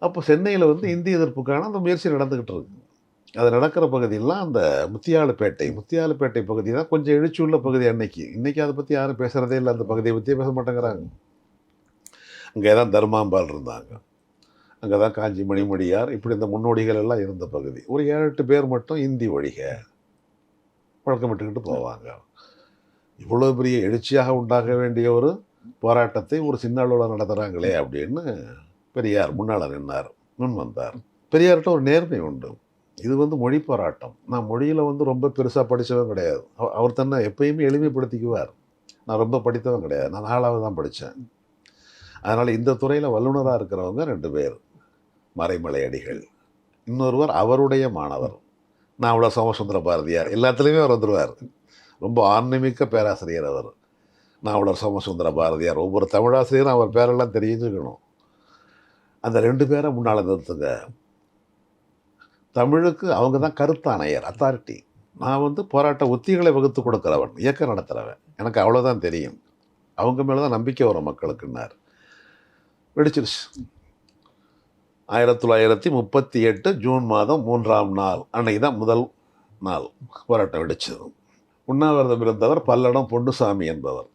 அப்போ சென்னையில் வந்து இந்தி எதிர்ப்புக்கான அந்த முயற்சி நடந்துக்கிட்டு இருக்கு. அது நடக்கிற பகுதியெல்லாம் அந்த முத்தியாலுப்பேட்டை பகுதி தான் கொஞ்சம் எழுச்சியுள்ள பகுதி அன்னைக்கு. இன்னைக்கு அதை பற்றி யாரும் பேசுகிறதே இல்லை, அந்த பகுதியை பற்றியே பேச மாட்டேங்கிறாங்க. அங்கே தான் தர்மாம்பாள் இருந்தாங்க, அங்கே தான் காஞ்சி மணிமொழியார், இப்படி இந்த முன்னோடிகள் எல்லாம் இருந்த பகுதி. ஒரு 7-8 பேர் மட்டும் இந்தி ஒழிக வழக்கமிட்டுக்கிட்டு போவாங்க. இவ்வளோ பெரிய எழுச்சியாக உண்டாக வேண்டிய ஒரு போராட்டத்தை ஒரு சின்ன அளவில் நடத்துகிறாங்களே அப்படின்னு பெரியார் முன்னால் நின்னார், முன் வந்தார். பெரியார்கிட்ட ஒரு நேர்மை உண்டு. இது வந்து மொழி போராட்டம். நான் மொழியில் வந்து ரொம்ப பெருசாக படித்தவன் கிடையாது. அவர் தன்னை எப்பயுமே எளிமைப்படுத்திக்குவார். நான் ரொம்ப படித்தவன் கிடையாது, நான் 4வது தான் படித்தேன். அதனால் இந்த துறையில் வல்லுநராக இருக்கிறவங்க 2 பேர், மறைமலை அடிகள், இன்னொருவர் அவருடைய மாணவர் நாவலர் சோமசுந்தர பாரதியார். எல்லாத்துலேயுமே அவர் வந்துடுவார். ரொம்ப ஆன்மீக பேராசிரியர் அவர், நாவலர் சோமசுந்தர பாரதியார். ஒவ்வொரு தமிழாசிரியரும் அவர் பேரெல்லாம் தெரிஞ்சுக்கணும். அந்த 2 பேரை முன்னால் நிறுத்துங்க. தமிழுக்கு அவங்க தான் கருத்தாணையர், அத்தாரிட்டி. நான் வந்து போராட்ட உத்திகளை வகுத்து கொடுக்குறவன், இயக்கம் நடத்துகிறவன், எனக்கு அவ்வளோதான் தெரியும். அவங்க மேலே தான் நம்பிக்கை வரும் மக்களுக்குன்னார். வெடிச்சிருச்சு. 1938 ஜூன் மாதம் 3ஆம் நாள் அன்னைக்கு தான் முதல் நாள் போராட்டம் வெடிச்சது. உண்ணாவிரதம் இருந்தவர் பல்லடம் பொன்னுசாமி என்பவர்.